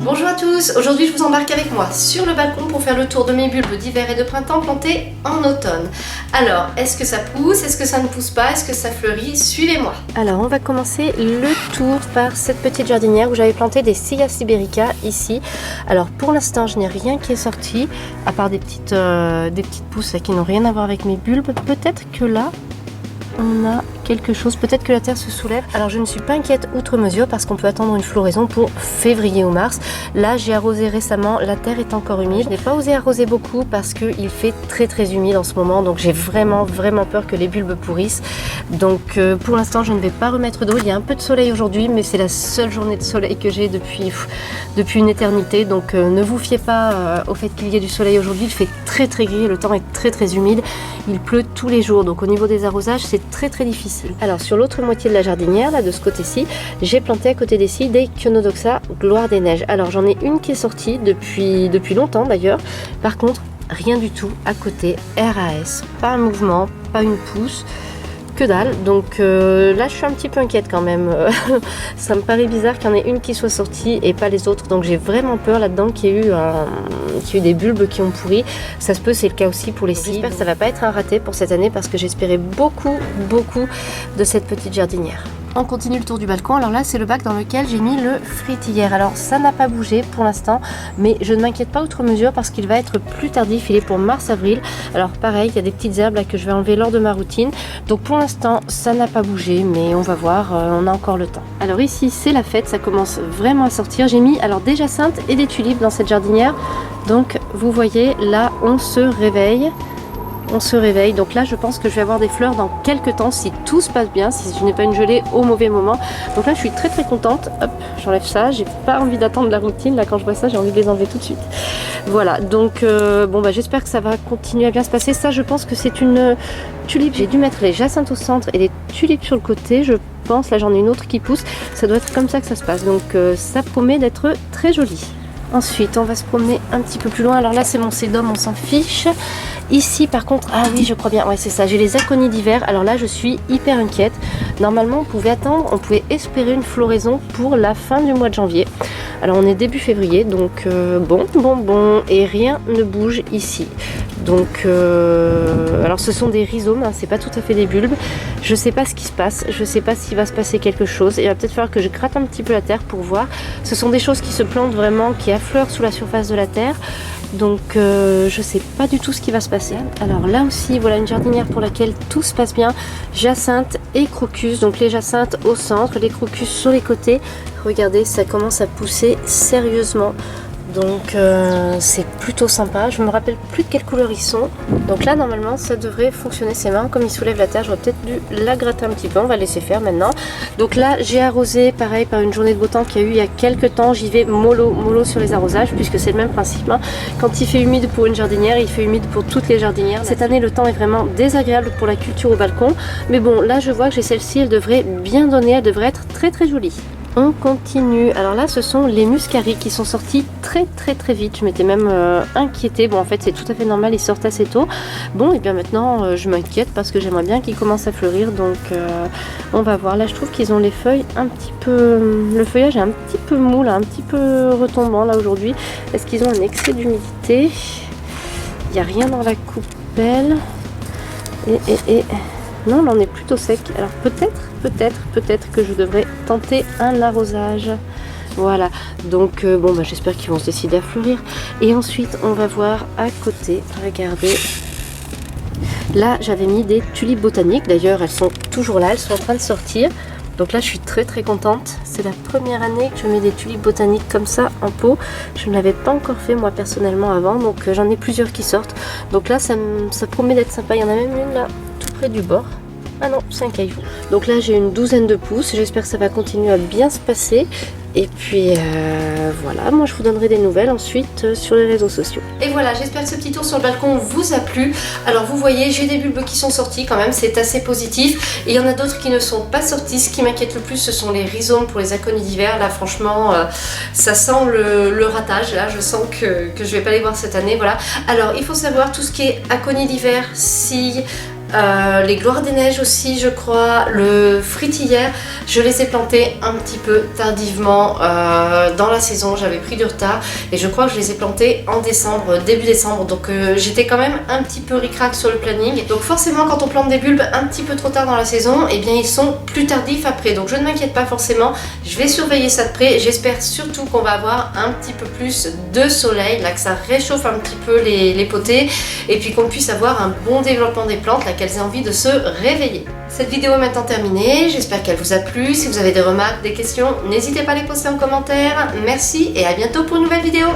Bonjour à tous, aujourd'hui je vous embarque avec moi sur le balcon pour faire le tour de mes bulbes d'hiver et de printemps plantés en automne. Alors, est-ce que ça pousse, est-ce que ça ne pousse pas, est-ce que ça fleurit? Suivez-moi. Alors on va commencer le tour par cette petite jardinière où j'avais planté des Scia siberica ici. Alors pour l'instant je n'ai rien qui est sorti, à part des petites pousses là, qui n'ont rien à voir avec mes bulbes. Peut-être que là on a quelque chose, peut-être que la terre se soulève. Alors je ne suis pas inquiète outre mesure parce qu'on peut attendre une floraison pour février ou mars. Là j'ai arrosé récemment, la terre est encore humide. Je n'ai pas osé arroser beaucoup parce qu'il fait très humide en ce moment, donc j'ai vraiment peur que les bulbes pourrissent. Donc pour l'instant je ne vais pas remettre d'eau. Il y a un peu de soleil aujourd'hui, mais c'est la seule journée de soleil que j'ai depuis une éternité. Donc ne vous fiez pas au fait qu'il y ait du soleil aujourd'hui. Il fait très gris, le temps est très humide. Il pleut tous les jours, donc au niveau des arrosages c'est très difficile. Alors sur l'autre moitié de la jardinière, là de ce côté-ci, j'ai planté à côté des scies des Chionodoxa gloire des neiges. Alors j'en ai une qui est sortie depuis longtemps d'ailleurs. Par contre, rien du tout à côté, RAS, pas un mouvement, pas une pousse, que dalle. Donc là je suis un petit peu inquiète quand même. Ça me paraît bizarre qu'il y en ait une qui soit sortie et pas les autres, donc j'ai vraiment peur là-dedans qu'il y ait eu des bulbes qui ont pourri. Ça se peut, c'est le cas aussi pour les scies. J'espère que ça va pas être un raté pour cette année parce que j'espérais beaucoup de cette petite jardinière. On continue le tour du balcon. Alors là c'est le bac dans lequel j'ai mis le fritillère. Alors ça n'a pas bougé pour l'instant, mais je ne m'inquiète pas outre mesure parce qu'il va être plus tardif. Il est pour mars-avril. Alors pareil, il y a des petites herbes là que je vais enlever lors de ma routine. Donc pour l'instant ça n'a pas bougé, mais on va voir, on a encore le temps. Alors ici c'est la fête, ça commence vraiment à sortir. J'ai mis alors des jacinthes et des tulipes dans cette jardinière. Donc vous voyez là on se réveille. Donc là je pense que je vais avoir des fleurs dans quelques temps si tout se passe bien, si je n'ai pas une gelée au mauvais moment. Donc là je suis très contente. Hop, j'enlève ça, j'ai pas envie d'attendre la routine, là quand je vois ça j'ai envie de les enlever tout de suite. Voilà, donc bon bah j'espère que ça va continuer à bien se passer. Ça je pense que c'est une tulipe, j'ai dû mettre les jacinthes au centre et les tulipes sur le côté, je pense. Là j'en ai une autre qui pousse, ça doit être comme ça que ça se passe, donc ça promet d'être très joli. Ensuite on va se promener un petit peu plus loin. Alors là c'est mon sédum, on s'en fiche. Ici par contre, ah oui je crois bien, ouais c'est ça, j'ai les aconies d'hiver. Alors là je suis hyper inquiète. Normalement on pouvait attendre, on pouvait espérer une floraison pour la fin du mois de janvier. Alors on est début février, donc bon, et rien ne bouge ici. Donc alors ce sont des rhizomes, hein, c'est pas tout à fait des bulbes. Je sais pas ce qui se passe, je sais pas s'il va se passer quelque chose. Il va peut-être falloir que je gratte un petit peu la terre pour voir. Ce sont des choses qui se plantent vraiment, qui affleurent sous la surface de la terre. Donc je sais pas du tout ce qui va se passer. Alors là aussi voilà une jardinière pour laquelle tout se passe bien. Jacinthe et crocus, donc les jacinthes au centre, les crocus sur les côtés. Regardez, ça commence à pousser sérieusement. Donc c'est plutôt sympa. Je me rappelle plus de quelle couleur ils sont. Donc là normalement ça devrait fonctionner. C'est marrant comme ils soulèvent la terre. J'aurais peut-être dû la gratter un petit peu. On va laisser faire maintenant. Donc là j'ai arrosé pareil par une journée de beau temps qu'il y a eu il y a quelques temps. J'y vais mollo sur les arrosages puisque c'est le même principe, hein. Quand il fait humide pour une jardinière, il fait humide pour toutes les jardinières. Cette année le temps est vraiment désagréable pour la culture au balcon. Mais bon là je vois que j'ai celle-ci, elle devrait bien donner. Elle devrait être très jolie. On continue. Alors là ce sont les muscaries qui sont sortis très vite. Je m'étais même inquiétée. Bon en fait c'est tout à fait normal, ils sortent assez tôt. Bon et bien maintenant je m'inquiète parce que j'aimerais bien qu'ils commencent à fleurir. Donc on va voir. Là je trouve qu'ils ont les feuilles un petit peu... Le feuillage est un petit peu mou là, un petit peu retombant là aujourd'hui. Est-ce qu'ils ont un excès d'humidité? Il n'y a rien dans la coupelle. Et... Non, là on est plutôt sec. Alors peut-être que je devrais tenter un arrosage. Voilà, donc bon bah j'espère qu'ils vont se décider à fleurir. Et ensuite on va voir à côté, regardez. Là j'avais mis des tulipes botaniques, d'ailleurs elles sont toujours là, elles sont en train de sortir. Donc là je suis très contente. C'est la première année que je mets des tulipes botaniques comme ça en pot. Je ne l'avais pas encore fait moi personnellement avant, donc j'en ai plusieurs qui sortent. Donc là ça promet d'être sympa. Il y en a même une là tout près du bord. Ah non, c'est un caillou. Donc là j'ai une douzaine de pousses. J'espère que ça va continuer à bien se passer. Et puis voilà, moi je vous donnerai des nouvelles ensuite sur les réseaux sociaux. Et voilà, j'espère que ce petit tour sur le balcon vous a plu. Alors vous voyez, j'ai des bulbes qui sont sortis quand même, c'est assez positif. Et il y en a d'autres qui ne sont pas sortis. Ce qui m'inquiète le plus, ce sont les rhizomes pour les aconies d'hiver. Là franchement, ça sent le ratage. Là je sens que je vais pas les voir cette année. Voilà. Alors il faut savoir tout ce qui est aconies d'hiver, scie, les Gloires des Neiges aussi je crois, le Fritillère, je les ai plantés un petit peu tardivement dans la saison, j'avais pris du retard et je crois que je les ai plantés en décembre, début décembre, donc j'étais quand même un petit peu ric-rac sur le planning. Donc forcément quand on plante des bulbes un petit peu trop tard dans la saison, eh bien ils sont plus tardifs après, donc je ne m'inquiète pas forcément, je vais surveiller ça de près. J'espère surtout qu'on va avoir un petit peu plus de soleil, là que ça réchauffe un petit peu les potées et puis qu'on puisse avoir un bon développement des plantes, là qu'elles aient envie de se réveiller. Cette vidéo est maintenant terminée, j'espère qu'elle vous a plu. Si vous avez des remarques, des questions, n'hésitez pas à les poster en commentaire. Merci et à bientôt pour une nouvelle vidéo.